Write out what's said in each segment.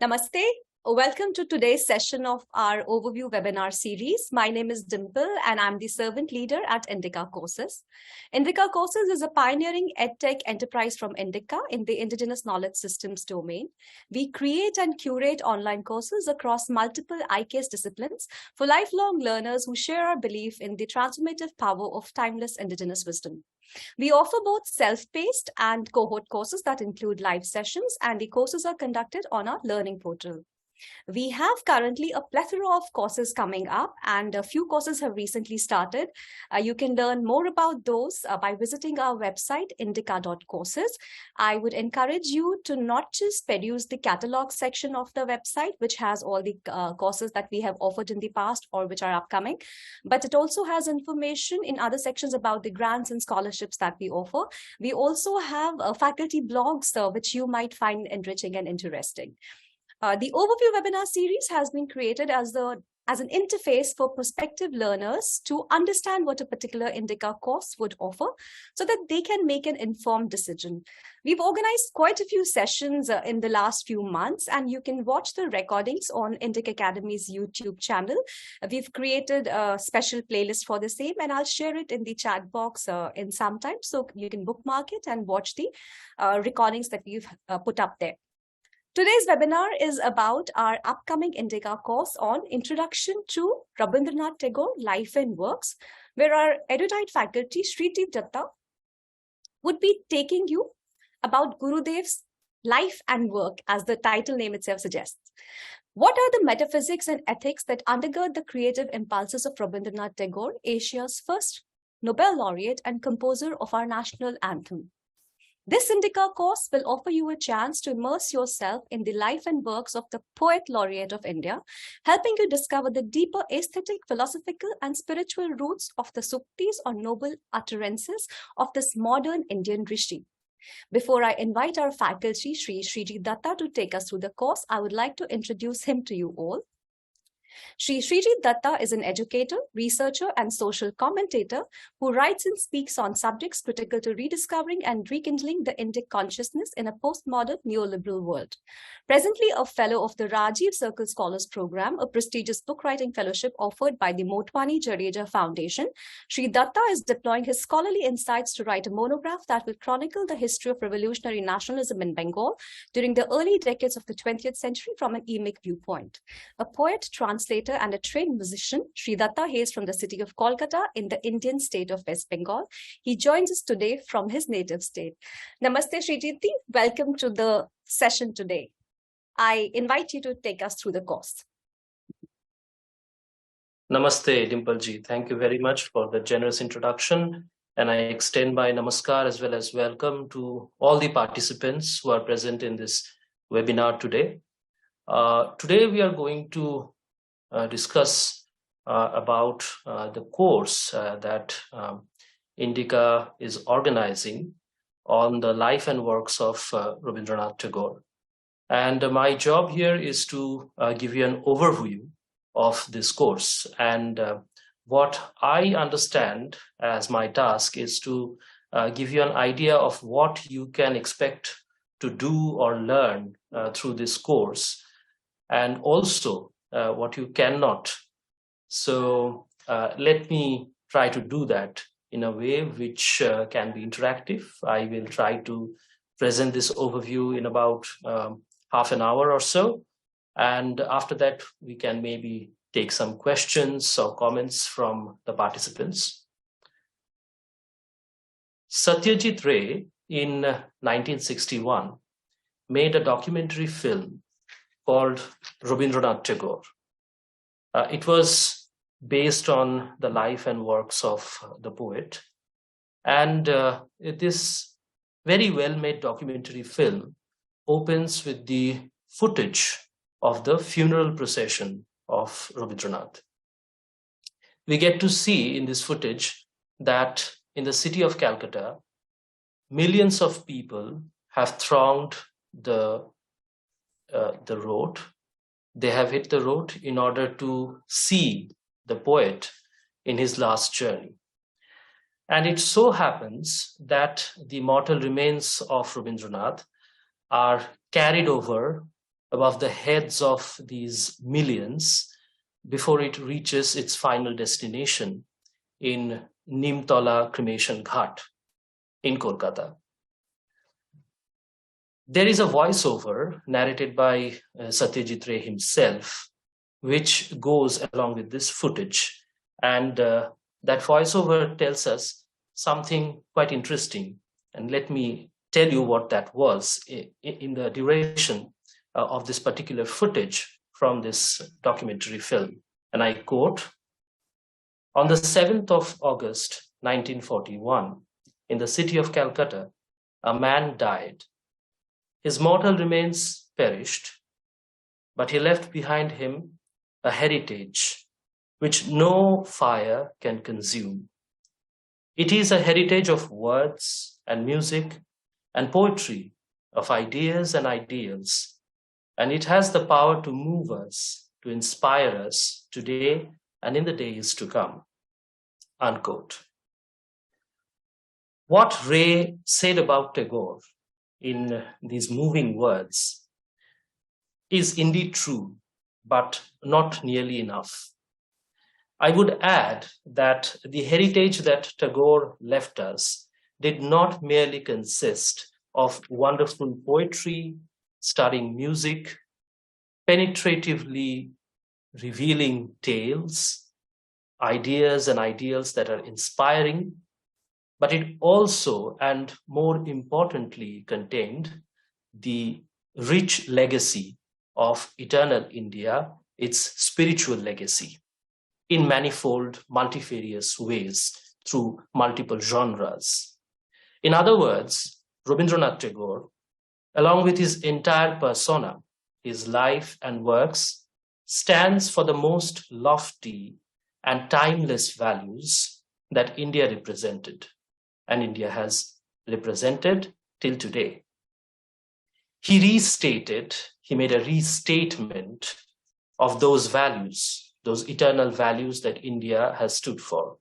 Namaste. Welcome to today's session of our overview webinar series. My name is Dimple and I'm the servant leader at INDICA Courses. INDICA Courses is a pioneering edtech enterprise from INDICA in the indigenous knowledge systems domain. We create and curate online courses across multiple ICAS disciplines for lifelong learners who share our belief in the transformative power of timeless indigenous wisdom. We offer both self-paced and cohort courses that include live sessions, and the courses are conducted on our learning portal. We have currently a plethora of courses coming up, and a few courses have recently started. You can learn more about those by visiting our website, indica.courses. I would encourage you to not just peruse the catalog section of the website, which has all the courses that we have offered in the past or which are upcoming, but it also has information in other sections about the grants and scholarships that we offer. We also have faculty blogs, which you might find enriching and interesting. The overview webinar series has been created as an interface for prospective learners to understand what a particular INDICA course would offer so that they can make an informed decision. We've organized quite a few sessions in the last few months, and you can watch the recordings on INDICA Academy's YouTube channel. We've created a special playlist for the same, and I'll share it in the chat box in some time, so you can bookmark it and watch the recordings that we've put up there. Today's webinar is about our upcoming INDICA course on Introduction to Rabindranath Tagore Life and Works, where our erudite faculty, Shri Sreejit Datta, would be taking you about Gurudev's life and work, as the title name itself suggests. What are the metaphysics and ethics that undergird the creative impulses of Rabindranath Tagore, Asia's first Nobel laureate and composer of our national anthem? This INDICA course will offer you a chance to immerse yourself in the life and works of the poet laureate of India, helping you discover the deeper aesthetic, philosophical, and spiritual roots of the suktis or noble utterances of this modern Indian rishi. Before I invite our faculty, Shri Sreejit Datta, to take us through the course, I would like to introduce him to you all. Shri Sreejit Datta is an educator, researcher, and social commentator who writes and speaks on subjects critical to rediscovering and rekindling the Indic consciousness in a postmodern neoliberal world. Presently a fellow of the Rajiv Circle Scholars Program, a prestigious book writing fellowship offered by the Motwani Jadeja Foundation, Shri Datta is deploying his scholarly insights to write a monograph that will chronicle the history of revolutionary nationalism in Bengal during the early decades of the 20th century from an emic viewpoint. A poet, translator, and a trained musician, Shri Datta hails from the city of Kolkata in the Indian state of West Bengal. He joins us today from his native state. Namaste, Sreejit. Welcome to the session today. I invite you to take us through the course. Namaste, Dimpleji. Thank you very much for the generous introduction. And I extend my namaskar as well as welcome to all the participants who are present in this webinar today. Today we are going to discuss about the course that INDICA is organizing on the life and works of Rabindranath Tagore. And my job here is to give you an overview of this course. And what I understand as my task is to give you an idea of what you can expect to do or learn through this course, and also what you cannot. So let me try to do that in a way which can be interactive. I will try to present this overview in about half an hour or so. And after that, we can maybe take some questions or comments from the participants. Satyajit Ray in 1961 made a documentary film called Rabindranath Tagore. It was based on the life and works of the poet. And this very well-made documentary film opens with the footage of the funeral procession of Rabindranath. We get to see in this footage that in the city of Calcutta, millions of people have thronged the road. They have hit the road in order to see the poet in his last journey. And it so happens that the mortal remains of Rabindranath are carried over above the heads of these millions before it reaches its final destination in Nimtala Cremation Ghat in Kolkata. There is a voiceover narrated by Satyajit Ray himself, which goes along with this footage. And that voiceover tells us something quite interesting. And let me tell you what that was in the duration of this particular footage from this documentary film. And I quote, "On the 7th of August, 1941, in the city of Calcutta, a man died. His mortal remains perished, but he left behind him a heritage which no fire can consume. It is a heritage of words and music and poetry, of ideas and ideals, and it has the power to move us, to inspire us today and in the days to come." Unquote. What Ray said about Tagore in these moving words is indeed true, but not nearly enough. I would add that the heritage that Tagore left us did not merely consist of wonderful poetry, stirring music, penetratively revealing tales, ideas and ideals that are inspiring, but it also, and more importantly, contained the rich legacy of eternal India, its spiritual legacy, in manifold, multifarious ways through multiple genres. In other words, Rabindranath Tagore, along with his entire persona, his life and works, stands for the most lofty and timeless values that India represented, and India has represented till today. He made a restatement of those values, those eternal values that India has stood for,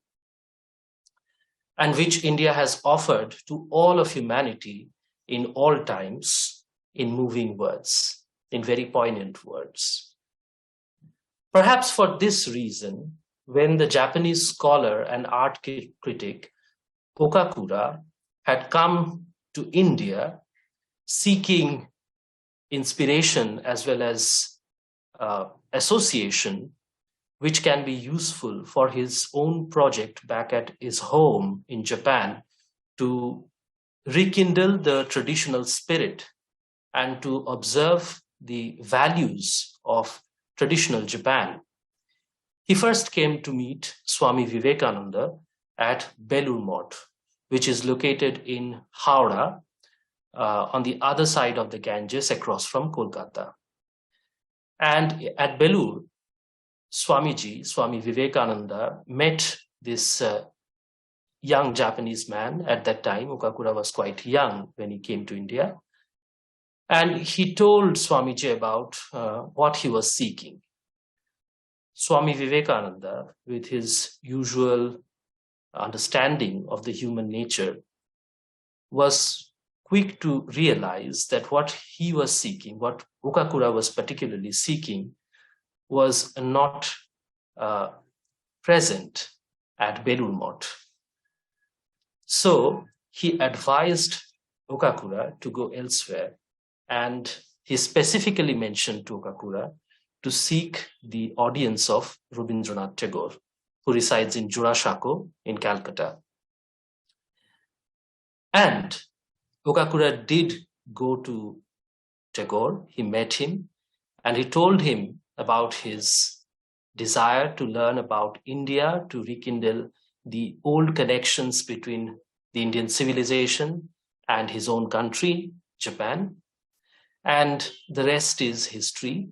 and which India has offered to all of humanity in all times in moving words, in very poignant words. Perhaps for this reason, when the Japanese scholar and art critic Okakura had come to India seeking inspiration as well as association, which can be useful for his own project back at his home in Japan to rekindle the traditional spirit and to observe the values of traditional Japan. He first came to meet Swami Vivekananda at Belur Math, which is located in Howrah, on the other side of the Ganges across from Kolkata. And at Belur, Swami Vivekananda met this young Japanese man at that time. Okakura was quite young when he came to India. And he told Swamiji about what he was seeking. Swami Vivekananda, with his usual understanding of the human nature, was quick to realize that what he was seeking, what Okakura was particularly seeking, was not present at Belur Math. So he advised Okakura to go elsewhere, and he specifically mentioned to Okakura to seek the audience of Rabindranath Tagore, who resides in Jurashako in Calcutta. And Okakura did go to Tagore. He met him, and he told him about his desire to learn about India, to rekindle the old connections between the Indian civilization and his own country, Japan. And the rest is history.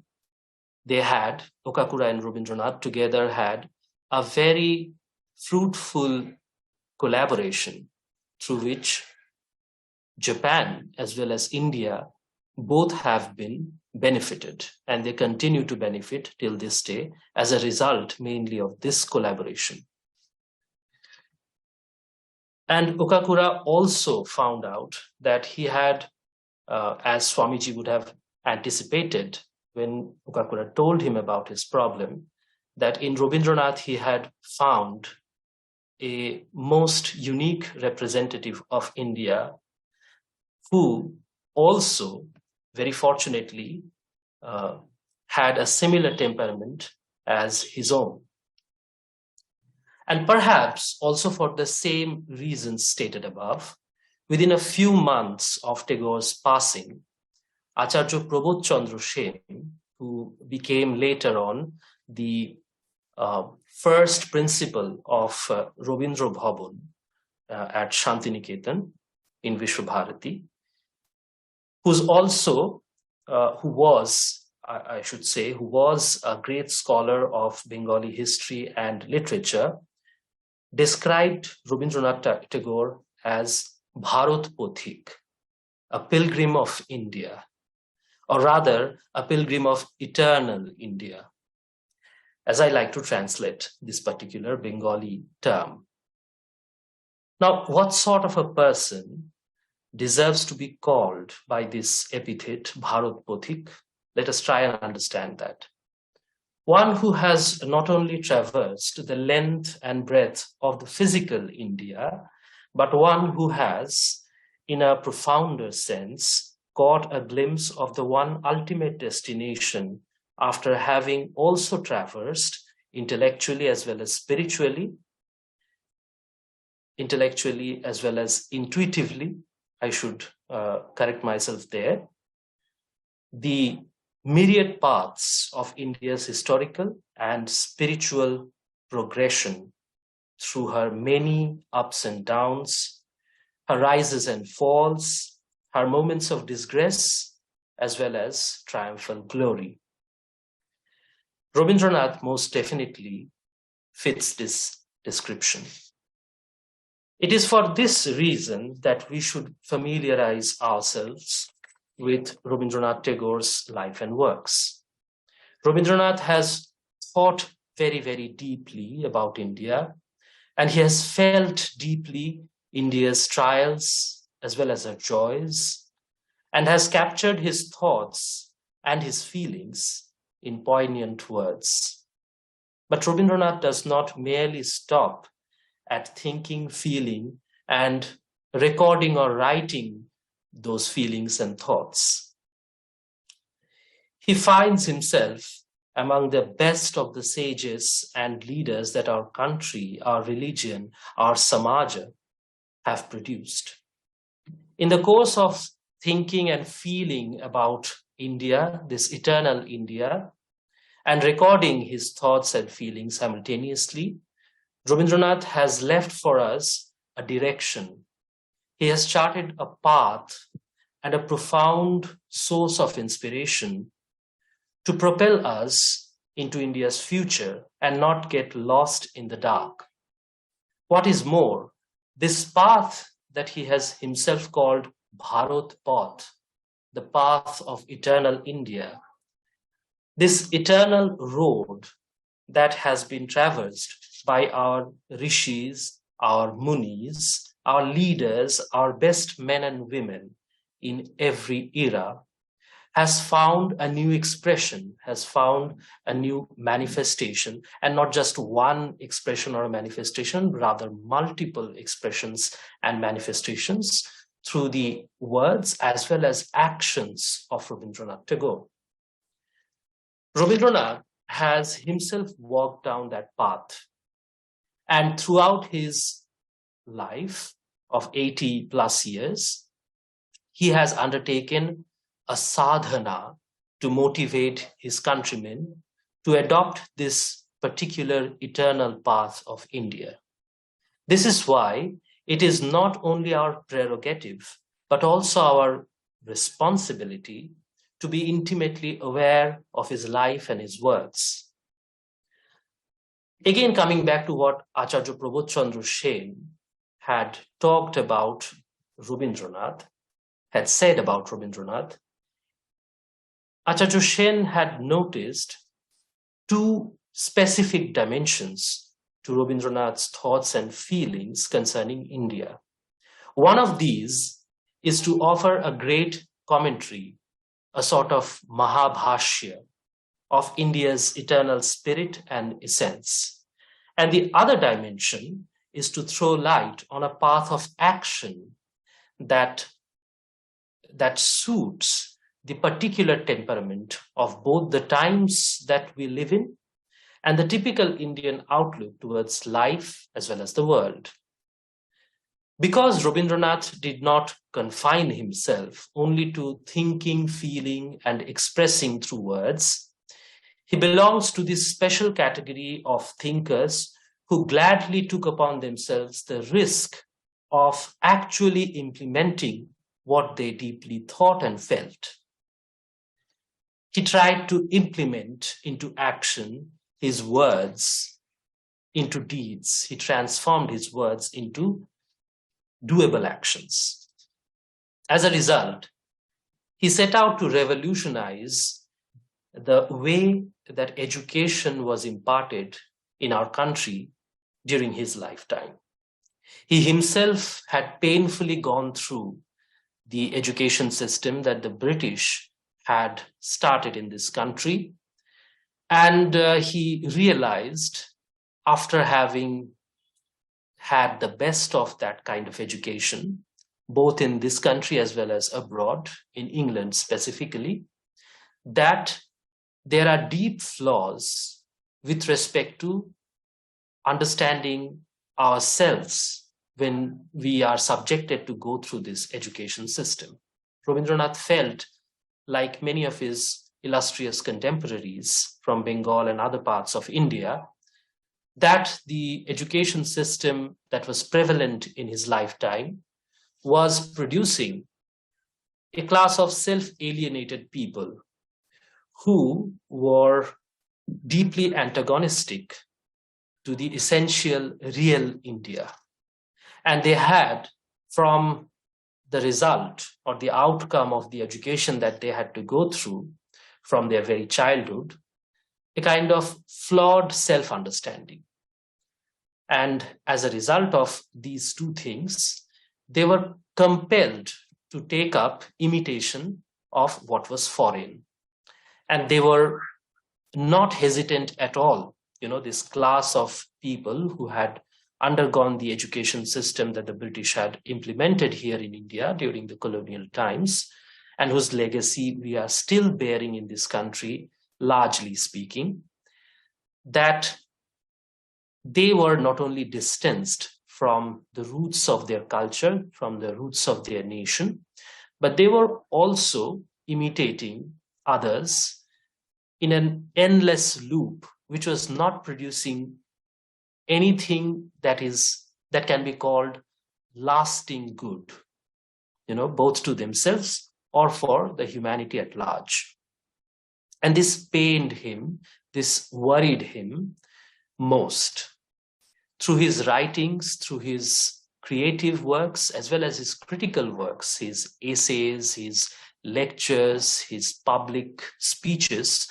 Okakura and Rabindranath together had a very fruitful collaboration through which Japan as well as India both have been benefited, and they continue to benefit till this day as a result mainly of this collaboration. And Okakura also found out that he had, as Swamiji would have anticipated when Okakura told him about his problem, that in Rabindranath he had found a most unique representative of India who also, very fortunately, had a similar temperament as his own. And perhaps also for the same reasons stated above, within a few months of Tagore's passing, Acharya Prabodh Chandra Sen, who became later on the first principal of Rabindra Bhavan at Shantiniketan in Vishwabharati, who was a great scholar of Bengali history and literature, described Rabindranath Tagore as Bharat Pothik, a pilgrim of India, or rather a pilgrim of eternal India, as I like to translate this particular Bengali term. Now, what sort of a person deserves to be called by this epithet, Bharat Pothik? Let us try and understand that. One who has not only traversed the length and breadth of the physical India, but one who has, in a profounder sense, caught a glimpse of the one ultimate destination after having also traversed intellectually as well as spiritually, intellectually as well as intuitively, I should correct myself there, the myriad paths of India's historical and spiritual progression through her many ups and downs, her rises and falls, her moments of disgrace, as well as triumphal glory. Rabindranath most definitely fits this description. It is for this reason that we should familiarize ourselves with Rabindranath Tagore's life and works. Rabindranath has thought very, very deeply about India, and he has felt deeply India's trials as well as her joys, and has captured his thoughts and his feelings in poignant words. But Rabindranath does not merely stop at thinking, feeling, and recording or writing those feelings and thoughts. He finds himself among the best of the sages and leaders that our country, our religion, our samaja have produced. In the course of thinking and feeling about India, this eternal India, and recording his thoughts and feelings simultaneously, Rabindranath has left for us a direction. He has charted a path and a profound source of inspiration to propel us into India's future and not get lost in the dark. What is more, this path that he has himself called Bharat Path, the path of eternal India, this eternal road that has been traversed by our rishis, our munis, our leaders, our best men and women in every era, has found a new expression, has found a new manifestation, and not just one expression or a manifestation, rather multiple expressions and manifestations through the words as well as actions of Rabindranath Tagore. Rabindranath has himself walked down that path, and throughout his life of 80 plus years, he has undertaken a sadhana to motivate his countrymen to adopt this particular eternal path of India. This is why it is not only our prerogative, but also our responsibility to be intimately aware of his life and his works. Again, coming back to what Acharya Prabodh Chandra Sen had talked about Rabindranath, had said about Rabindranath, Acharya Sen had noticed two specific dimensions to Rabindranath's thoughts and feelings concerning India. One of these is to offer a great commentary a sort of Mahabhashya of India's eternal spirit and essence. And the other dimension is to throw light on a path of action that suits the particular temperament of both the times that we live in and the typical Indian outlook towards life as well as the world. Because Rabindranath did not confine himself only to thinking, feeling, and expressing through words, he belongs to this special category of thinkers who gladly took upon themselves the risk of actually implementing what they deeply thought and felt. He tried to implement into action his words into deeds. He transformed his words into doable actions. As a result, he set out to revolutionize the way that education was imparted in our country during his lifetime. He himself had painfully gone through the education system that the British had started in this country. And he realized, after having had the best of that kind of education, both in this country as well as abroad, in England specifically, that there are deep flaws with respect to understanding ourselves when we are subjected to go through this education system. Rabindranath felt, like many of his illustrious contemporaries from Bengal and other parts of India, that the education system that was prevalent in his lifetime was producing a class of self-alienated people who were deeply antagonistic to the essential real India. And they had, from the result or the outcome of the education that they had to go through from their very childhood, a kind of flawed self-understanding. And as a result of these two things, they were compelled to take up imitation of what was foreign. And they were not hesitant at all. This class of people who had undergone the education system that the British had implemented here in India during the colonial times, and whose legacy we are still bearing in this country, largely speaking, that they were not only distanced from the roots of their culture, from the roots of their nation, but they were also imitating others in an endless loop, which was not producing anything that can be called lasting good, both to themselves or for the humanity at large. And this pained him, this worried him most. Through his writings, through his creative works, as well as his critical works, his essays, his lectures, his public speeches,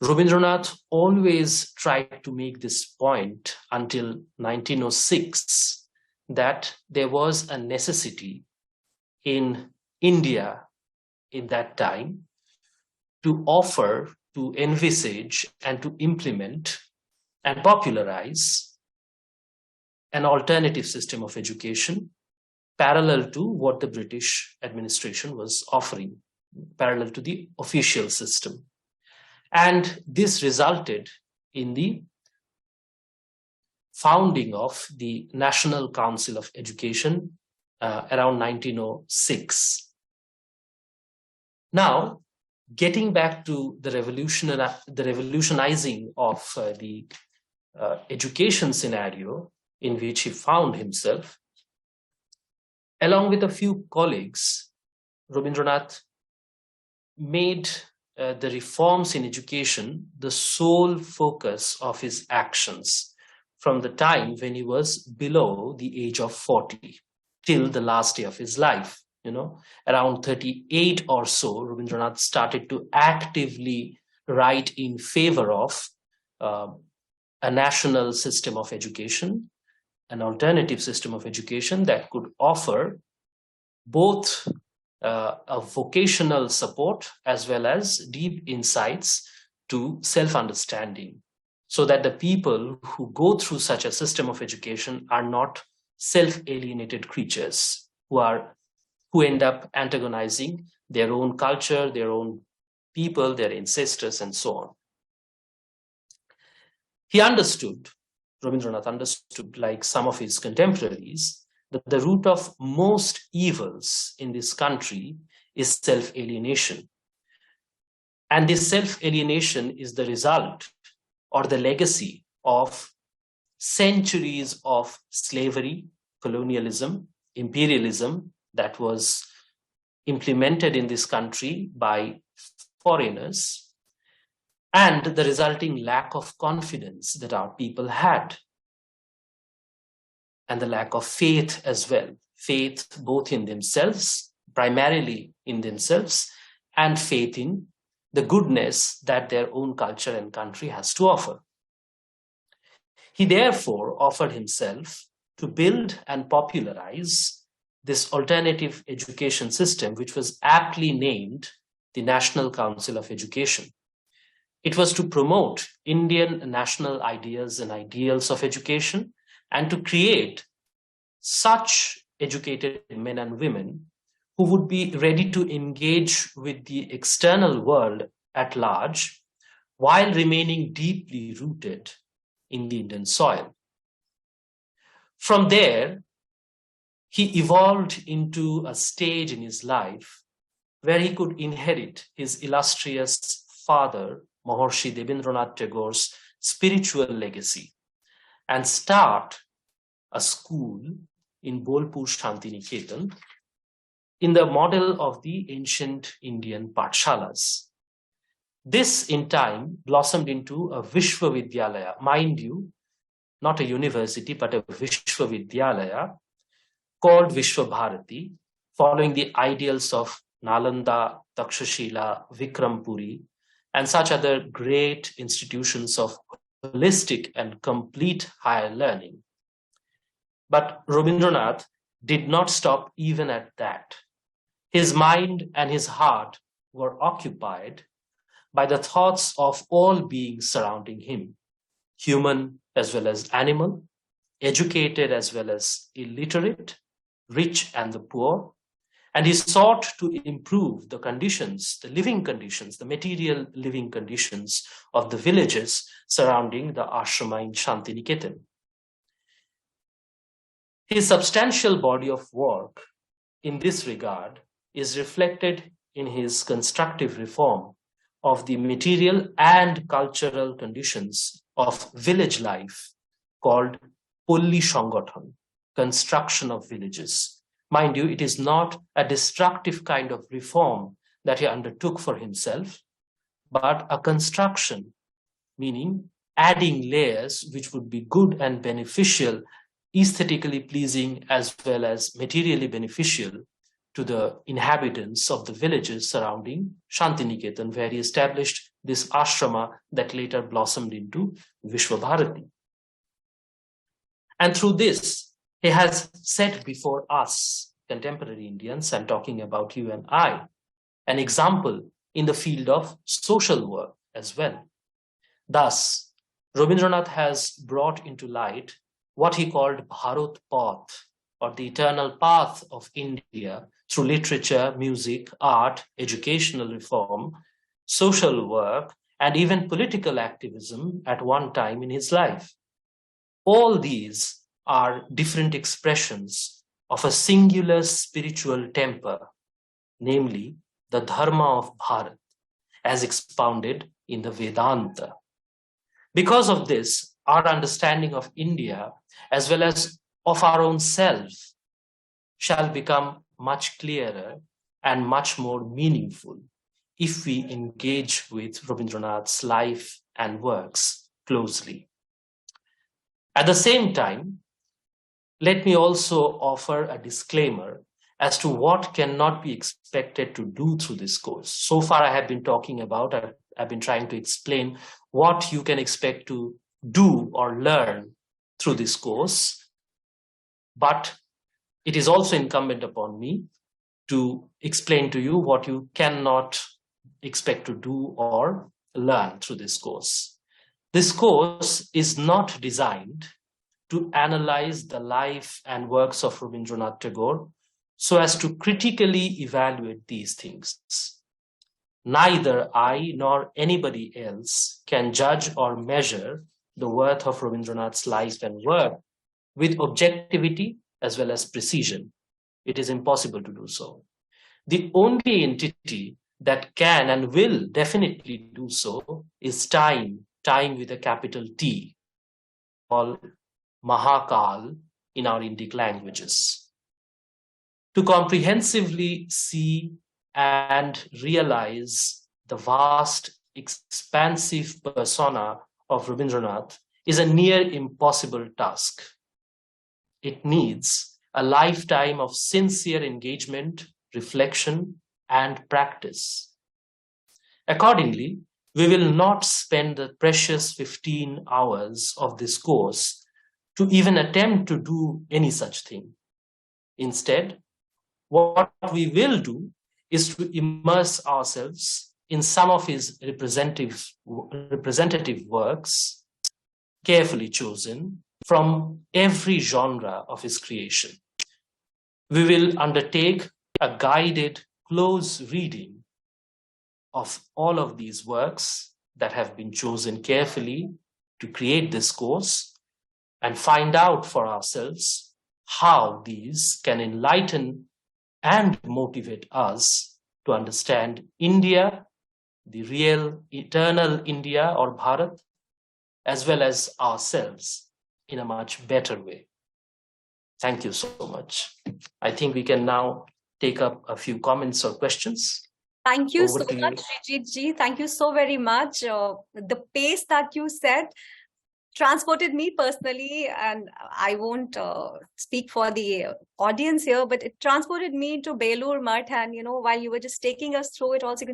Rabindranath always tried to make this point until 1906 that there was a necessity in India in that time to offer, to envisage, and to implement and popularize an alternative system of education parallel to what the British administration was offering, parallel to the official system. And this resulted in the founding of the National Council of Education around 1906. Now, getting back to the revolutionizing of the education scenario in which he found himself, along with a few colleagues, Rabindranath made the reforms in education the sole focus of his actions from the time when he was below the age of 40 till the last day of his life. Around 38 or so, Rabindranath started to actively write in favor of a national system of education, an alternative system of education that could offer both a vocational support as well as deep insights to self-understanding, so that the people who go through such a system of education are not self-alienated creatures who end up antagonizing their own culture, their own people, their ancestors, and so on. Rabindranath understood, like some of his contemporaries, that the root of most evils in this country is self-alienation. And this self-alienation is the result or the legacy of centuries of slavery, colonialism, imperialism that was implemented in this country by foreigners, and the resulting lack of confidence that our people had, and the lack of faith as well. Faith both in themselves, primarily in themselves, and faith in the goodness that their own culture and country has to offer. He therefore offered himself to build and popularize this alternative education system, which was aptly named the National Council of Education. It was to promote Indian national ideas and ideals of education and to create such educated men and women who would be ready to engage with the external world at large while remaining deeply rooted in the Indian soil. From there, he evolved into a stage in his life where he could inherit his illustrious father, Mahorshi Rabindranath Tagore's spiritual legacy and start a school in Bolpur Shantiniketan in the model of the ancient Indian Pathshalas. This in time blossomed into a Vishwavidyalaya, mind you, not a university, but a Vishwavidyalaya called Vishwabharati, following the ideals of Nalanda, Takshashila, Vikrampuri, and such other great institutions of holistic and complete higher learning. But Rabindranath did not stop even at that. His mind and his heart were occupied by the thoughts of all beings surrounding him, human as well as animal, educated as well as illiterate, rich and the poor, and he sought to improve the conditions, the living conditions, the material living conditions of the villages surrounding the ashrama in Shantiniketan. His substantial body of work in this regard is reflected in his constructive reform of the material and cultural conditions of village life called Polli Sangathan, construction of villages. Mind you, it is not a destructive kind of reform that he undertook for himself, but a construction, meaning adding layers which would be good and beneficial, aesthetically pleasing as well as materially beneficial to the inhabitants of the villages surrounding Shantiniketan, where he established this ashrama that later blossomed into Vishwabharati. And through this, he has set before us, contemporary Indians, I'm talking about you and I, an example in the field of social work as well. Thus, Rabindranath has brought into light what he called Bharat Path, or the eternal path of India, through literature, music, art, educational reform, social work, and even political activism at one time in his life. All these are different expressions of a singular spiritual temper, namely the Dharma of Bharat, as expounded in the Vedanta. Because of this, our understanding of India, as well as of our own self, shall become much clearer and much more meaningful if we engage with Rabindranath's life and works closely. At the same time, let me also offer a disclaimer as to what cannot be expected to do through this course. So far, I have been talking about, I've been trying to explain what you can expect to do or learn through this course. But it is also incumbent upon me to explain to you what you cannot expect to do or learn through this course. This course is not designed to analyze the life and works of Rabindranath Tagore so as to critically evaluate these things. Neither I nor anybody else can judge or measure the worth of Rabindranath's life and work with objectivity as well as precision. It is impossible to do so. The only entity that can and will definitely do so is time with a capital T, called Mahakal in our Indic languages. To comprehensively see and realize the vast, expansive persona of Rabindranath is a near impossible task. It needs a lifetime of sincere engagement, reflection, and practice. Accordingly, we will not spend the precious 15 hours of this course to even attempt to do any such thing. Instead, what we will do is to immerse ourselves in some of his representative works, carefully chosen from every genre of his creation. We will undertake a guided, close reading of all of these works that have been chosen carefully to create this course and find out for ourselves how these can enlighten and motivate us to understand India, the real eternal India or Bharat, as well as ourselves in a much better way. Thank you so much. I think we can now take up a few comments or questions. Thank you so much, Sreejit ji. Thank you so very much. The pace that you said transported me personally, and I won't speak for the audience here, but it transported me to Belur Math, and while you were just taking us through it also,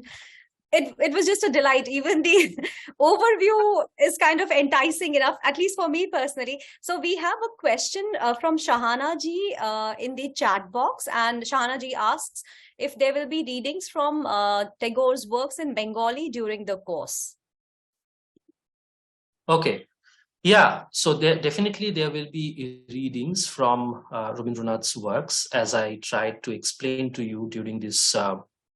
it was just a delight. Even the overview is kind of enticing enough, at least for me personally. So we have a question from Shahana ji in the chat box, and Shahana ji asks if there will be readings from Tagore's works in Bengali during the course. Okay. Yeah, so there will be readings from Rabindranath's works, as I tried to explain to you during this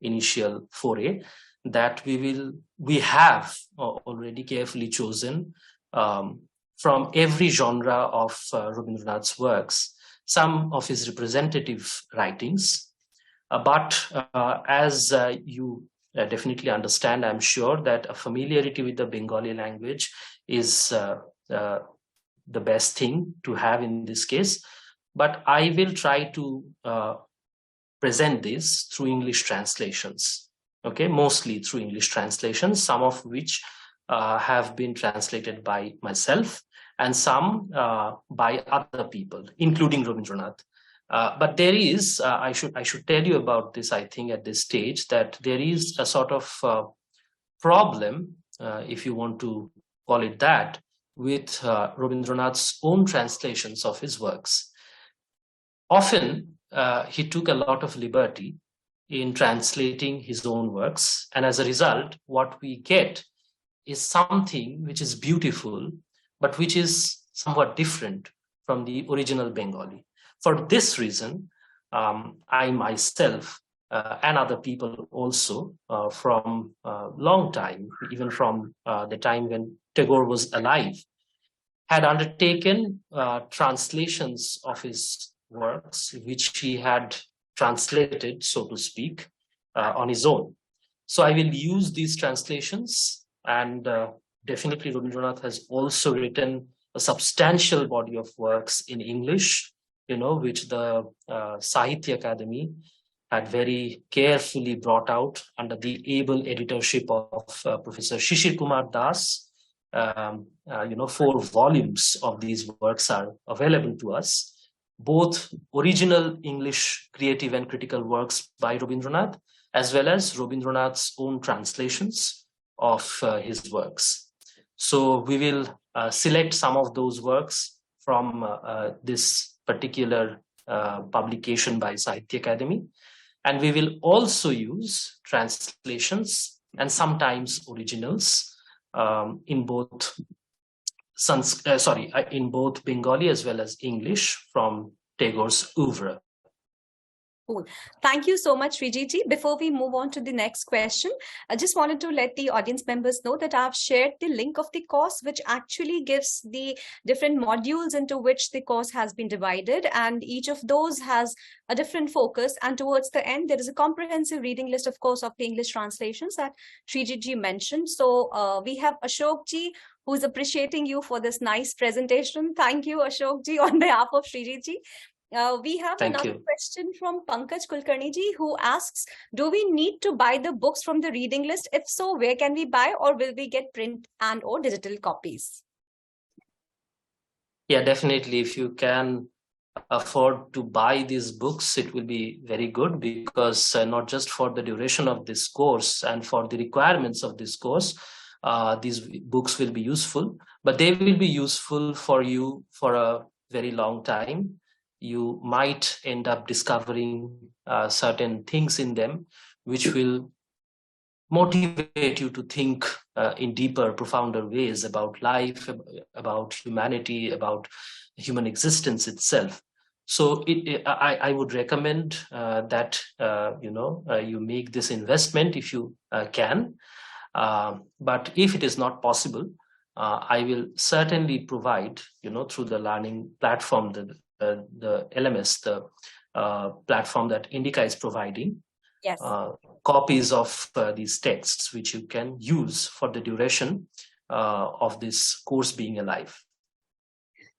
initial foray, that we have already carefully chosen from every genre of Rabindranath's works, some of his representative writings. But as you definitely understand, I'm sure that a familiarity with the Bengali language is the best thing to have in this case. But I will try to present this through English translations, okay, mostly through English translations, some of which have been translated by myself and some by other people, including Rabindranath. But there is, I should tell you about this, I think, at this stage, that there is a sort of problem, if you want to call it that, with Rabindranath's own translations of his works. Often, he took a lot of liberty in translating his own works, and as a result, what we get is something which is beautiful, but which is somewhat different from the original Bengali. For this reason, I myself and other people also from a long time, even from the time when Tagore was alive, had undertaken translations of his works, which he had translated, so to speak, on his own. So I will use these translations, and definitely Rabindranath has also written a substantial body of works in English, which the Sahitya Academy had very carefully brought out under the able editorship of Professor Shishir Kumar Das. 4 volumes of these works are available to us, both original English creative and critical works by Rabindranath, as well as Rabindranath's own translations of his works. So we will select some of those works from this particular publication by Sahitya Academy. And we will also use translations and sometimes originals in both Bengali as well as English from Tagore's oeuvre. Cool. Thank you so much, Sreejit ji. Before we move on to the next question, I just wanted to let the audience members know that I've shared the link of the course, which actually gives the different modules into which the course has been divided. And each of those has a different focus. And towards the end, there is a comprehensive reading list, of course, of the English translations that Sreejit ji mentioned. So we have Ashok ji, who's appreciating you for this nice presentation. Thank you, Ashok ji, on behalf of Sreejit ji. We have another question from Pankaj Kulkarni ji, who asks, do we need to buy the books from the reading list? If so, where can we buy, or will we get print and or digital copies? Yeah, definitely. If you can afford to buy these books, it will be very good, because not just for the duration of this course and for the requirements of this course, these books will be useful, but they will be useful for you for a very long time. You might end up discovering certain things in them which will motivate you to think in deeper, profounder ways about life, about humanity, about human existence itself. So I would recommend that you make this investment if you can. But if it is not possible, I will certainly provide, through the learning platform, the LMS, the platform that INDICA is providing, yes, copies of these texts, which you can use for the duration of this course being alive.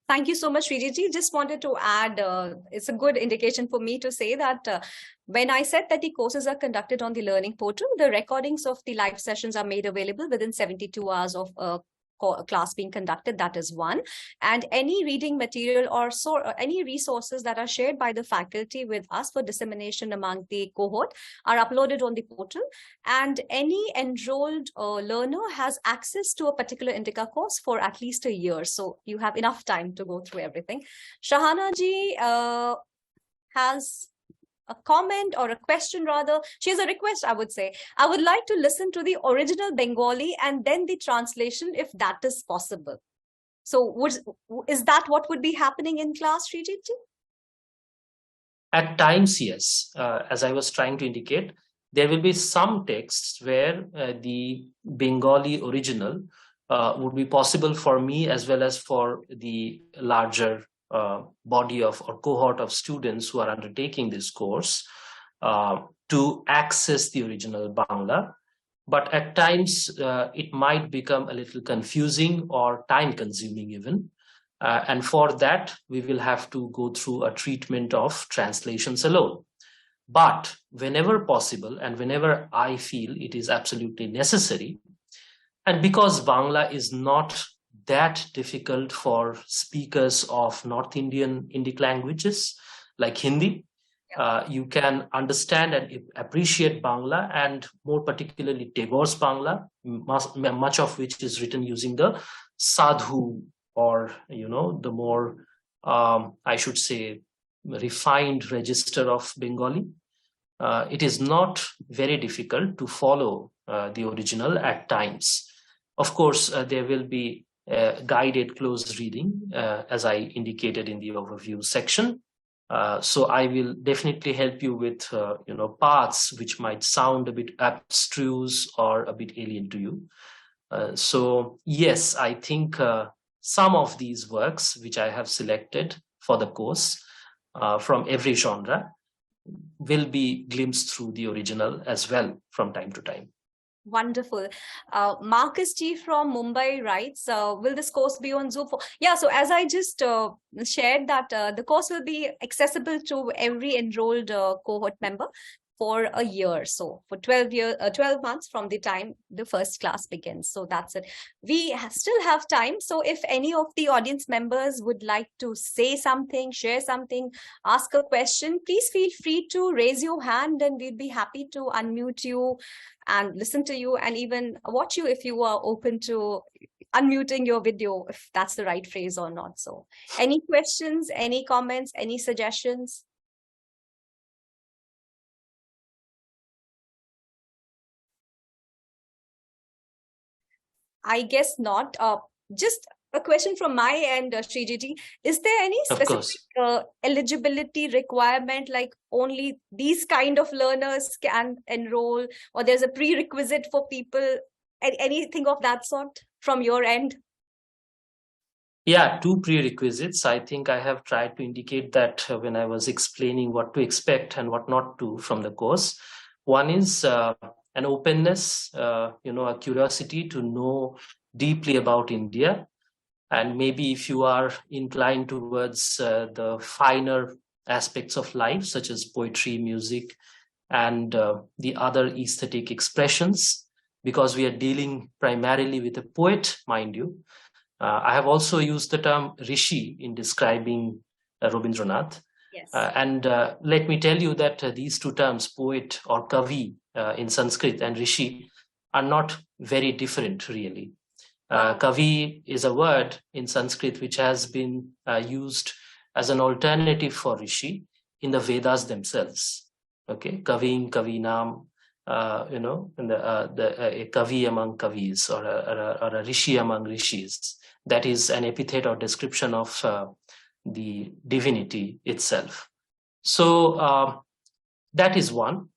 Thank you so much, Sreejit ji. Just wanted to add, it's a good indication for me to say that when I said that the courses are conducted on the learning portal, the recordings of the live sessions are made available within 72 hours of class being conducted. That is one. And any reading material or any resources that are shared by the faculty with us for dissemination among the cohort are uploaded on the portal. And any enrolled learner has access to a particular INDICA course for at least a year. So you have enough time to go through everything. Shahana ji has a comment or a question rather. She has a request, I would say. I would like to listen to the original Bengali and then the translation if that is possible. So is that what would be happening in class, Sreejit ji? At times, yes. As I was trying to indicate, there will be some texts where the Bengali original would be possible for me as well as for the larger body of or cohort of students who are undertaking this course to access the original Bangla. But at times it might become a little confusing or time consuming even. And for that, we will have to go through a treatment of translations alone. But whenever possible and whenever I feel it is absolutely necessary, and because Bangla is not that difficult for speakers of North Indian Indic languages like Hindi, you can understand and appreciate Bangla, and more particularly Tagore's Bangla, much of which is written using the sadhu, or the more I should say refined register of Bengali. It is not very difficult to follow the original at times. Of course, there will be guided close reading, as I indicated in the overview section. So I will definitely help you with paths which might sound a bit abstruse or a bit alien to you. So yes, I think some of these works which I have selected for the course from every genre will be glimpsed through the original as well from time to time. Wonderful. Marcus G from Mumbai writes, will this course be on Zoom? Yeah, so as I just shared that the course will be accessible to every enrolled cohort member for a year. So for 12 months from the time the first class begins. So that's it. We still have time. So if any of the audience members would like to say something, share something, ask a question, please feel free to raise your hand and we'd be happy to unmute you and listen to you and even watch you if you are open to unmuting your video, if that's the right phrase or not. So any questions, any comments, any suggestions? I guess not. Just a question from my end, Sreejit. Is there any specific eligibility requirement, like only these kind of learners can enroll, or there's a prerequisite for people, anything of that sort from your end? Yeah, two prerequisites. I think I have tried to indicate that when I was explaining what to expect and what not to from the course. One is an openness, a curiosity to know deeply about India. And maybe if you are inclined towards the finer aspects of life, such as poetry, music, and the other aesthetic expressions, because we are dealing primarily with a poet, mind you. I have also used the term rishi in describing Rabindranath. Yes. And let me tell you that these two terms, poet or kavi in Sanskrit, and rishi, are not very different, really. Kavi is a word in Sanskrit which has been used as an alternative for rishi in the Vedas themselves. Okay, kavim, kavinam, a kavi among kavis, or a rishi among rishis. That is an epithet or description of the divinity itself. So that is one.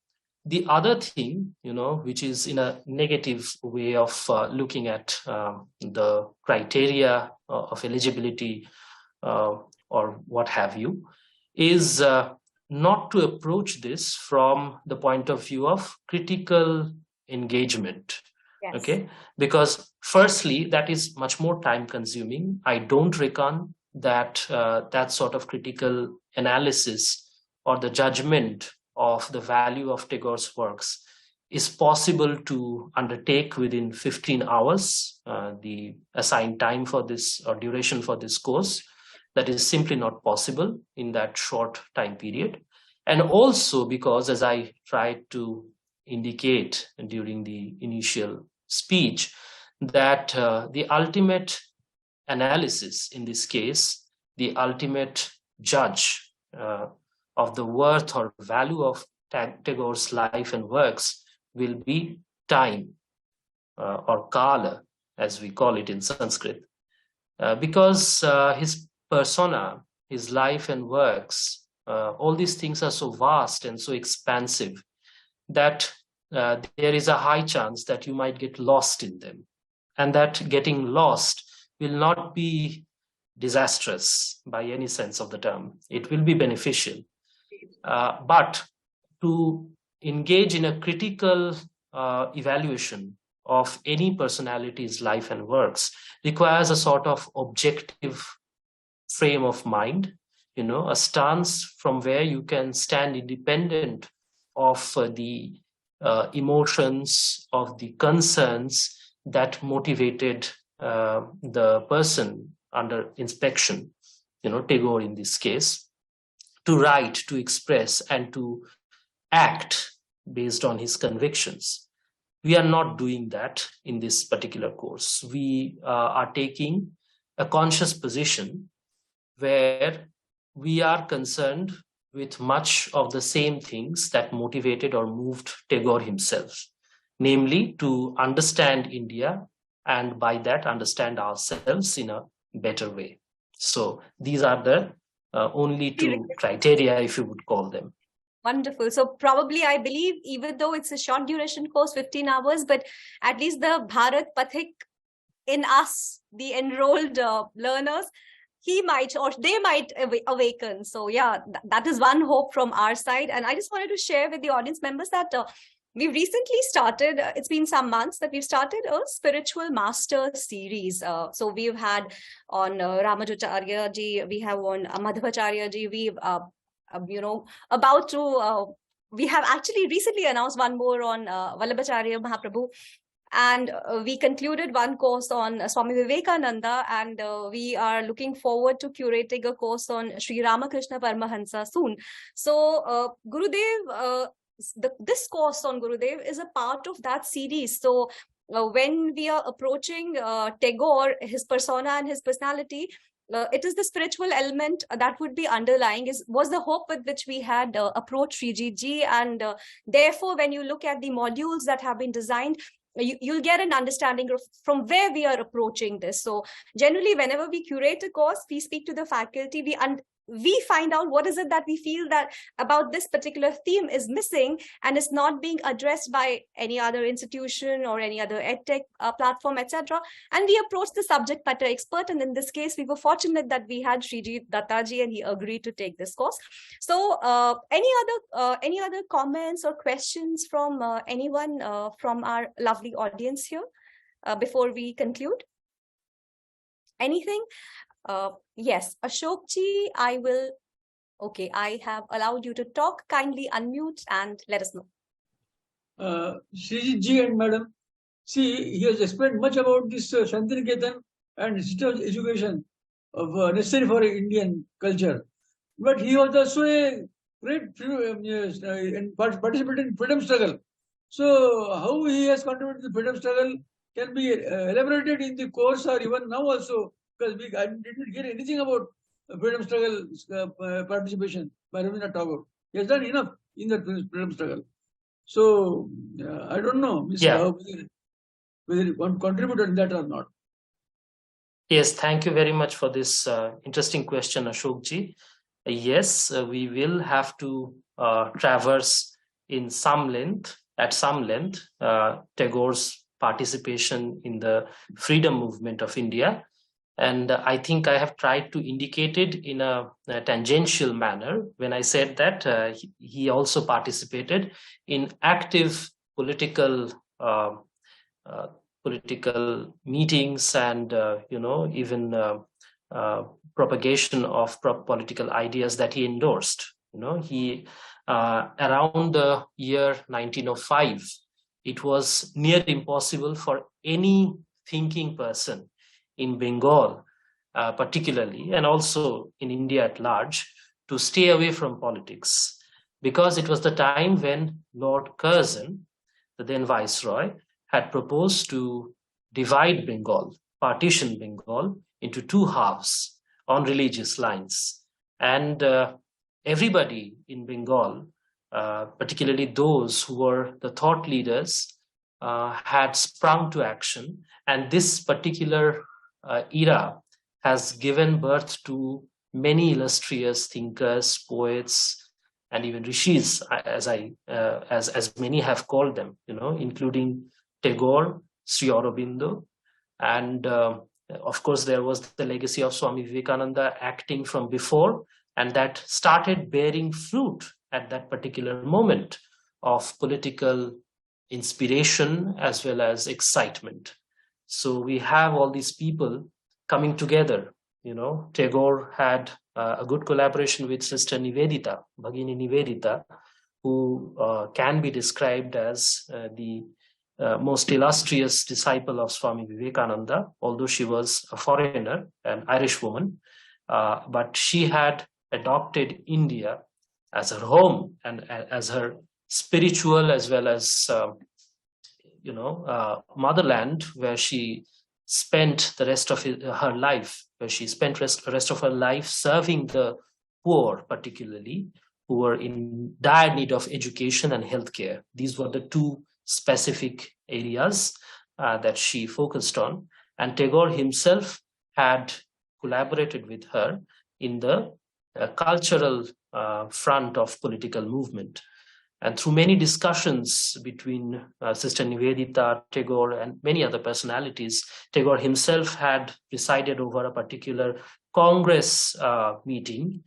The other thing, which is in a negative way of looking at the criteria of eligibility or what have you, is not to approach this from the point of view of critical engagement. Yes. Okay, because firstly, that is much more time consuming. I don't reckon that that sort of critical analysis or the judgment of the value of Tagore's works is possible to undertake within 15 hours, the assigned time for this or duration for this course. That is simply not possible in that short time period. And also because, as I tried to indicate during the initial speech, that the ultimate analysis in this case, the ultimate judge of the worth or value of Tagore's life and works will be time or kala, as we call it in Sanskrit, because his persona, his life and works, all these things are so vast and so expansive that there is a high chance that you might get lost in them, and that getting lost will not be disastrous by any sense of the term. It will be beneficial. But to engage in a critical evaluation of any personality's life and works requires a sort of objective frame of mind, a stance from where you can stand independent of the emotions, of the concerns that motivated the person under inspection, Tagore in this case, to write, to express, and to act based on his convictions. We are not doing that in this particular course. We are taking a conscious position where we are concerned with much of the same things that motivated or moved Tagore himself, namely to understand India and by that understand ourselves in a better way. So these are the only two criteria, if you would call them. Wonderful. So probably, I believe, even though it's a short duration course, 15 hours, but at least the Bharat Pathik in us, the enrolled learners, he might or they might awaken. So yeah, that is one hope from our side. And I just wanted to share with the audience members that we recently started, it's been some months that we've started a spiritual master series. So we've had on Ramajacharya ji, we have on Madhvacharya ji, we've about to, we have actually recently announced one more on Vallabhacharya Mahaprabhu. And we concluded one course on Swami Vivekananda, and we are looking forward to curating a course on Sri Ramakrishna Paramahansa soon. So Gurudev, this course on Gurudev is a part of that series. So when we are approaching Tagore, his persona and his personality, it is the spiritual element that would be underlying, was the hope with which we had approached Sreejit ji. And therefore, when you look at the modules that have been designed, you'll get an understanding of from where we are approaching this. So generally, whenever we curate a course, we speak to the faculty, we find out what is it that we feel that about this particular theme is missing and is not being addressed by any other institution or any other edtech platform, etc. And we approach the subject matter expert. And in this case, we were fortunate that we had Sreejit Datta ji, and he agreed to take this course. So any other comments or questions from anyone from our lovely audience here before we conclude? Anything? Yes, Ashok ji, okay, I have allowed you to talk. Kindly unmute and let us know. Sreejit ji and madam, see, he has explained much about this Shantiniketan and system of education of necessary for Indian culture. But he was also a great participant in freedom struggle. So how he has contributed to the freedom struggle can be elaborated in the course or even now also, because I didn't hear anything about freedom struggle participation by Rabindranath Tagore. He has done enough in the freedom struggle. So I don't know whether he contributed in that or not. Yes, thank you very much for this interesting question, Ashok ji. Yes, we will have to traverse at some length, Tagore's participation in the freedom movement of India. And I think I have tried to indicate it in a tangential manner when I said that he also participated in active political meetings and even propagation of political ideas that he endorsed. He around the year 1905, it was near impossible for any thinking person in Bengal, particularly, and also in India at large, to stay away from politics, because it was the time when Lord Curzon, the then Viceroy, had proposed to divide Bengal, partition Bengal into two halves on religious lines. And everybody in Bengal, particularly those who were the thought leaders, had sprung to action. And this particular era has given birth to many illustrious thinkers, poets, and even rishis, as many have called them, including Tagore, Sri Aurobindo, and of course there was the legacy of Swami Vivekananda acting from before, and that started bearing fruit at that particular moment of political inspiration as well as excitement. So we have all these people coming together. Tagore had a good collaboration with Sister Nivedita, Bhagini Nivedita, who can be described as the most illustrious disciple of Swami Vivekananda, although she was a foreigner, an Irish woman, but she had adopted India as her home and as her spiritual as well as motherland, where she spent the rest of her life, the rest of her life serving the poor, particularly, who were in dire need of education and healthcare. These were the two specific areas that she focused on. And Tagore himself had collaborated with her in the cultural front of political movement. And through many discussions between Sister Nivedita, Tagore, and many other personalities, Tagore himself had presided over a particular Congress meeting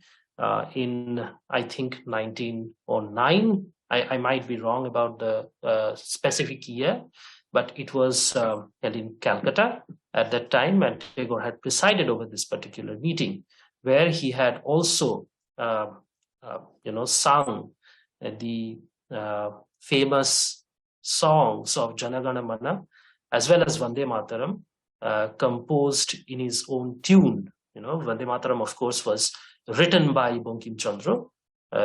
in, I think, 1909. I might be wrong about the specific year, but it was held in Calcutta at that time, and Tagore had presided over this particular meeting, where he had also sung the famous songs of Janagana Mana as well as Vande Mataram, composed in his own tune. Vande Mataram, of course, was written by Bankim Chandra,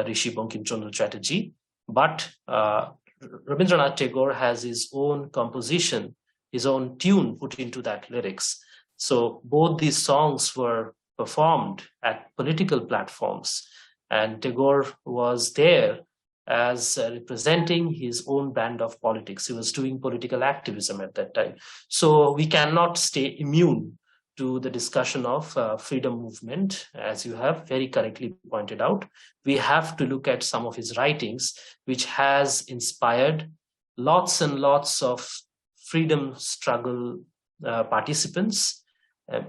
Rishi Bankim Chandra Chatterjee, but Rabindranath Tagore has his own composition, his own tune put into that lyrics. So both these songs were performed at political platforms, and Tagore was there as representing his own brand of politics. He was doing political activism at that time. So we cannot stay immune to the discussion of freedom movement, as you have very correctly pointed out. We have to look at some of his writings, which has inspired lots and lots of freedom struggle participants,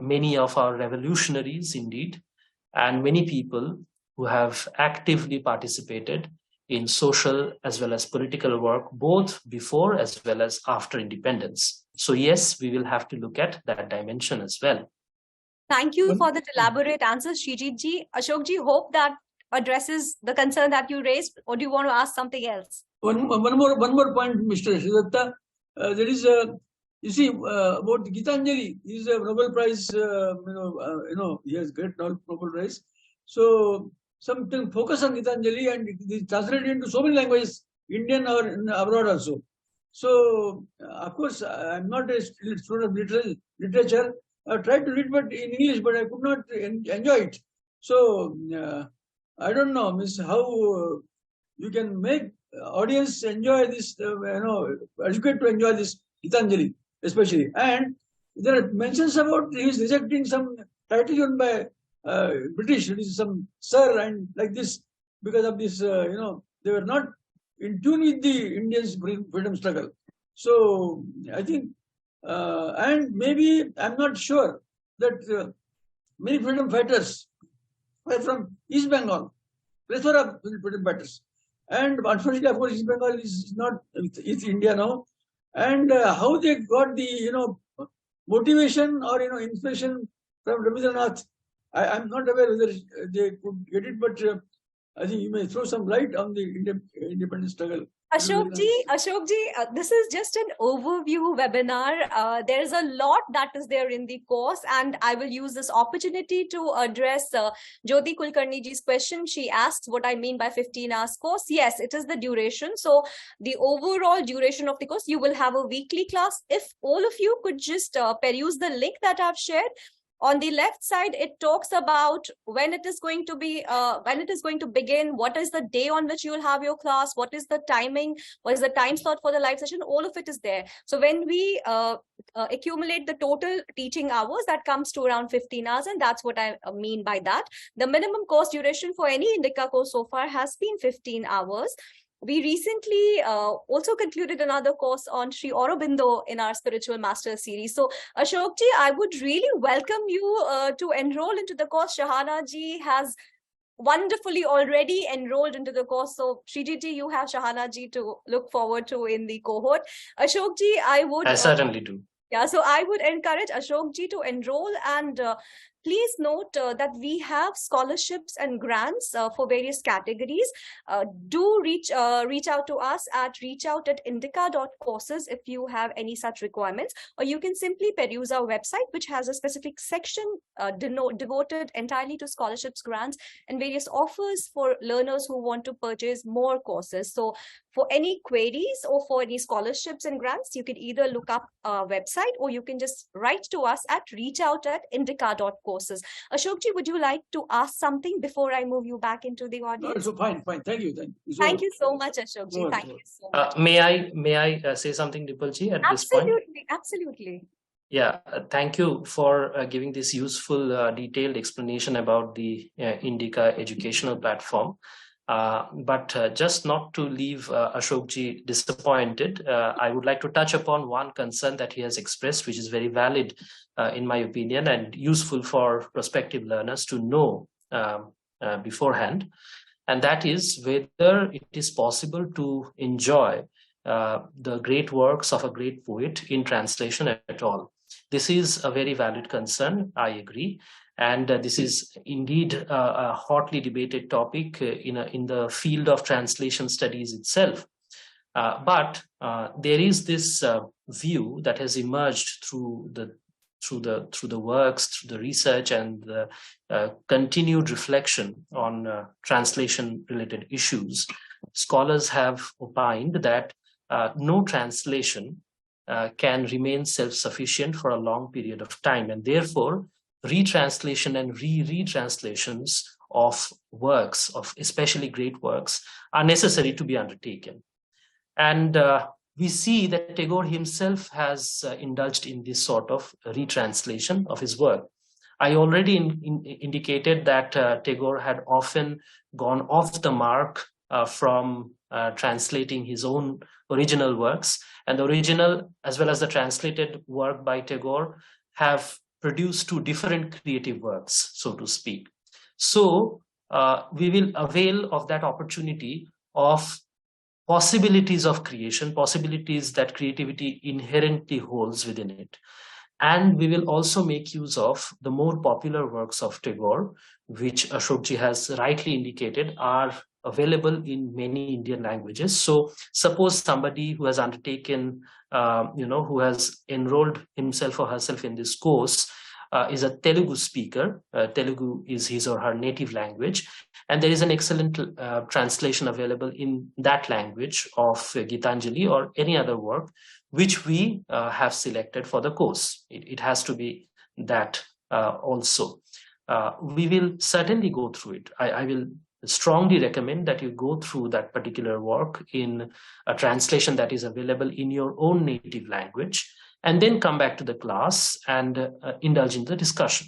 many of our revolutionaries indeed, and many people who have actively participated in social as well as political work, both before as well as after independence. So yes, we will have to look at that dimension as well. Thank you for the elaborate answers, Sreejit ji. Ashok ji, hope that addresses the concern that you raised, or do you want to ask something else? One more point, Mr. Sreejit Datta. There is you see about Gitanjali. He is a Nobel Prize. He has great Nobel Prize. So some can focus on Gitanjali, and it is translated into so many languages, Indian or abroad also. So of course, I'm not a student of literature. I tried to read but in English, but I could not enjoy it. So I don't know, Miss, how you can make audience enjoy this, educate to enjoy this Gitanjali, especially. And there are mentions about he is rejecting some title given by British, it is some sir and like this, because of this, they were not in tune with the Indians' freedom struggle. So I think, and maybe I'm not sure that many freedom fighters were from East Bengal, plethora of freedom fighters. And unfortunately, of course, East Bengal is not, it's India now. And how they got the, motivation or, inspiration from Rabindranath, I'm not aware whether they could get it, but I think you may throw some light on the independence struggle. Ashok ji, this is just an overview webinar. There is a lot that is there in the course, and I will use this opportunity to address Jyoti Kulkarni ji's question. She asks what I mean by 15 hours course. Yes, it is the duration. So the overall duration of the course, you will have a weekly class. If all of you could just peruse the link that I've shared. On the left side, it talks about when it is going to be, when it is going to begin, what is the day on which you will have your class, what is the timing, what is the time slot for the live session, all of it is there. So when we accumulate the total teaching hours, that comes to around 15 hours, and that's what I mean by that. The minimum course duration for any INDICA course so far has been 15 hours. We recently also concluded another course on Sri Aurobindo in our Spiritual Masters series. So Ashok ji, I would really welcome you to enroll into the course. Shahana ji has wonderfully already enrolled into the course. So Sreejit ji, you have Shahana ji to look forward to in the cohort. Ashok ji, I certainly do. Yeah, so I would encourage Ashok ji to enroll, and please note that we have scholarships and grants for various categories. Do reach out to us at reachout@indica.courses if you have any such requirements, or you can simply peruse our website, which has a specific section devoted entirely to scholarships, grants, and various offers for learners who want to purchase more courses. So for any queries or for any scholarships and grants, you can either look up our website or you can just write to us at reachout@indica.courses. Ashok ji, would you like to ask something before I move you back into the audience? So fine. Thank you. Thank you so much, Ashok ji. Thank you so much. May I say something, Dipal ji, at this point? Absolutely. Yeah, thank you for giving this useful, detailed explanation about the INDICA educational platform. But just not to leave Ashok ji disappointed, I would like to touch upon one concern that he has expressed, which is very valid in my opinion and useful for prospective learners to know beforehand. And that is whether it is possible to enjoy the great works of a great poet in translation at all. This is a very valid concern, I agree. And this is indeed a hotly debated topic in the field of translation studies itself. But there is this view that has emerged through the works, through the research, and the continued reflection on translation-related issues. Scholars have opined that no translation can remain self-sufficient for a long period of time, and therefore retranslation and retranslations of works, of especially great works, are necessary to be undertaken. And we see that Tagore himself has indulged in this sort of retranslation of his work. I already indicated that Tagore had often gone off the mark from translating his own original works, and the original as well as the translated work by Tagore have produced two different creative works, so to speak. So we will avail of that opportunity of possibilities of creation, possibilities that creativity inherently holds within it. And we will also make use of the more popular works of Tagore, which Ashokji has rightly indicated are available in many Indian languages. So suppose somebody who has undertaken, who has enrolled himself or herself in this course is a Telugu speaker. Telugu is his or her native language. And there is an excellent translation available in that language of Gitanjali or any other work which we have selected for the course. It has to be that also. We will certainly go through it. I will strongly recommend that you go through that particular work in a translation that is available in your own native language, and then come back to the class and indulge in the discussion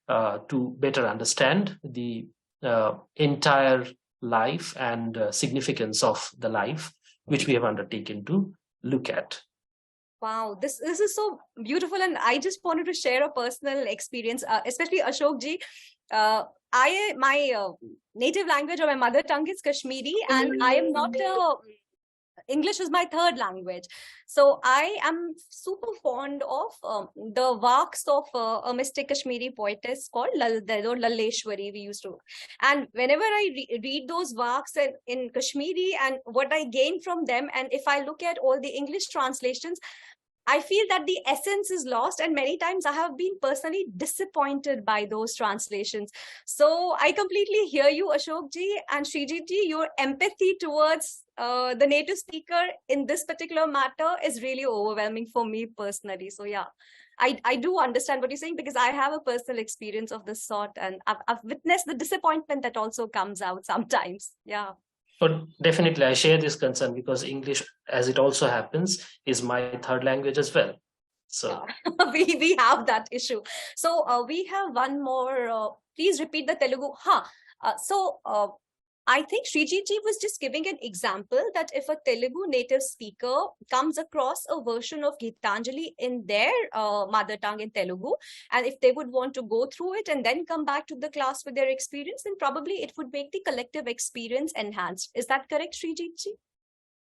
to better understand the entire life and significance of the life which we have undertaken to look at. Wow, this is so beautiful, and I just wanted to share a personal experience, especially Ashokji. My native language or my mother tongue is Kashmiri, and I am not English is my third language. So I am super fond of the works of a mystic Kashmiri poetess called Lalleshwari. We used to, and whenever I read those works in Kashmiri and what I gain from them, and if I look at all the English translations, I feel that the essence is lost, and many times I have been personally disappointed by those translations. So I completely hear you, Ashokji and Sreejitji. Your empathy towards the native speaker in this particular matter is really overwhelming for me personally. So yeah, I do understand what you're saying, because I have a personal experience of this sort, and I've witnessed the disappointment that also comes out sometimes. Yeah. But definitely, I share this concern because English, as it also happens, is my third language as well. So we have that issue. So we have one more. Please repeat the Telugu. I think Sreejitji was just giving an example that if a Telugu native speaker comes across a version of Gitanjali in their mother tongue in Telugu, and if they would want to go through it and then come back to the class with their experience, then probably it would make the collective experience enhanced. Is that correct, Sreejitji?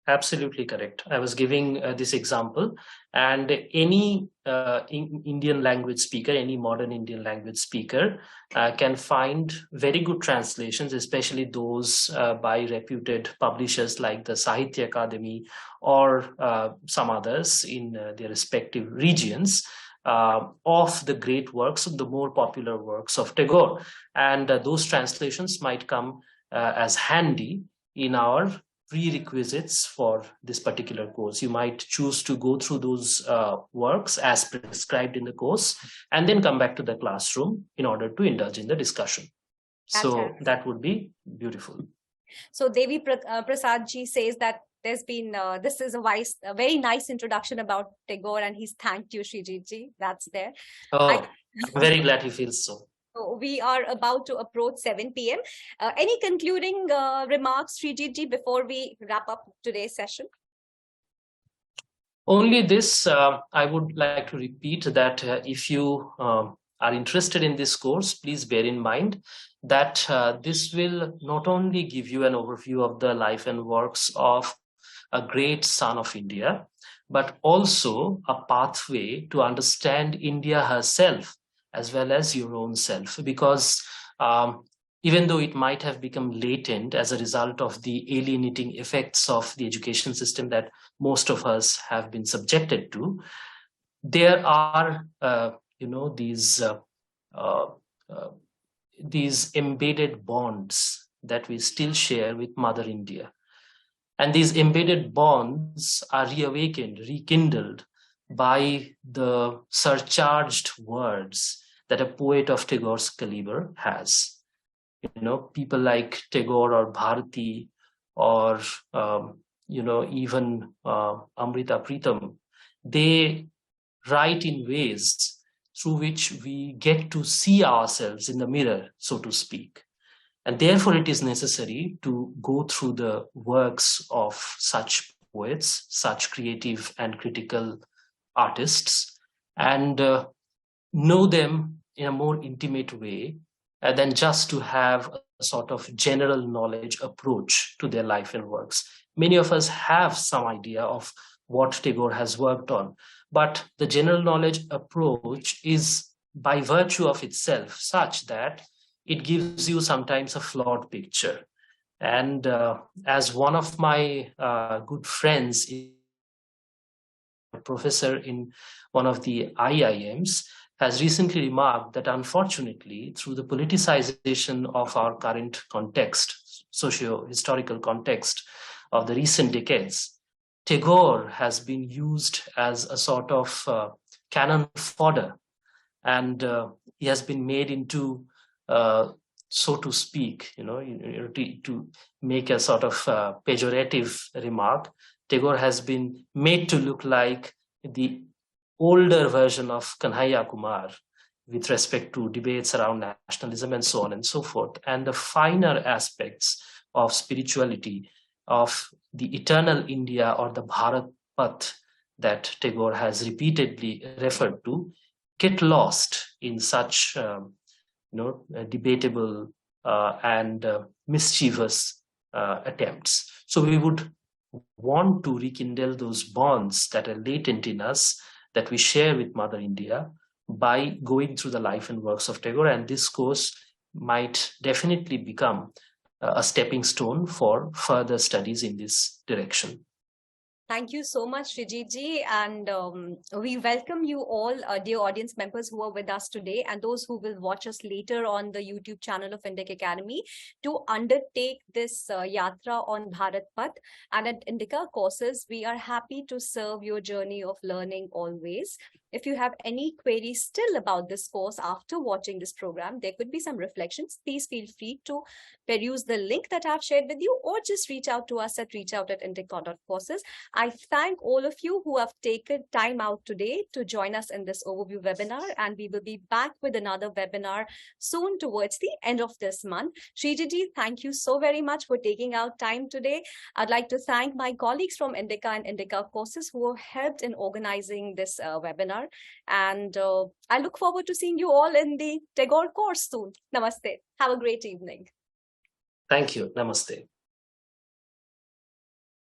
Absolutely correct. I was giving this example, and any Indian language speaker, any modern Indian language speaker can find very good translations, especially those by reputed publishers like the Sahitya Akademi or some others in their respective regions of the great works, of the more popular works of Tagore. And those translations might come as handy in our prerequisites for this particular course. You might choose to go through those works as prescribed in the course and then come back to the classroom in order to indulge in the discussion. So that would be beautiful. So Devi Prasadji says that there's been, this is a very nice introduction about Tagore, and he's thanked you, Sreejitji. That's there. I'm very glad he feels so. So we are about to approach 7 p.m. Any concluding remarks, Sreejitji, before we wrap up today's session? Only this, I would like to repeat that if you are interested in this course, please bear in mind that this will not only give you an overview of the life and works of a great son of India, but also a pathway to understand India herself, as well as your own self, because even though it might have become latent as a result of the alienating effects of the education system that most of us have been subjected to, there are, these embedded bonds that we still share with Mother India. And these embedded bonds are reawakened, rekindled by the surcharged words that a poet of Tagore's caliber has. people like Tagore or Bharati or, even Amrita Pritam, they write in ways through which we get to see ourselves in the mirror, so to speak. And therefore, it is necessary to go through the works of such poets, such creative and critical artists, and know them in a more intimate way than just to have a sort of general knowledge approach to their life and works. Many of us have some idea of what Tagore has worked on, but the general knowledge approach is by virtue of itself such that it gives you sometimes a flawed picture. And as one of my good friends, a professor in one of the IIMs, has recently remarked that unfortunately, through the politicization of our current context, socio-historical context of the recent decades, Tagore has been used as a sort of cannon fodder, and he has been made into, so to speak, to make a sort of pejorative remark, Tagore has been made to look like the older version of Kanhaiya Kumar with respect to debates around nationalism and so on and so forth, and the finer aspects of spirituality, of the eternal India or the Bharat Path that Tagore has repeatedly referred to, get lost in such debatable and mischievous attempts. So we would want to rekindle those bonds that are latent in us, that we share with Mother India, by going through the life and works of Tagore. And this course might definitely become a stepping stone for further studies in this direction. Thank you so much, Sreejit ji, and we welcome you all, dear audience members who are with us today, and those who will watch us later on the YouTube channel of INDICA Academy, to undertake this yatra on Bharat Path. And at INDICA Courses, we are happy to serve your journey of learning always. If you have any queries still about this course after watching this program, there could be some reflections. Please feel free to peruse the link that I've shared with you, or just reach out to us at reachout@indica.courses. I thank all of you who have taken time out today to join us in this overview webinar, and we will be back with another webinar soon towards the end of this month. Sreejit ji, thank you so very much for taking out time today. I'd like to thank my colleagues from INDICA and INDICA Courses who helped in organizing this webinar. And I look forward to seeing you all in the Tagore course soon. Namaste. Have a great evening. Thank you. Namaste.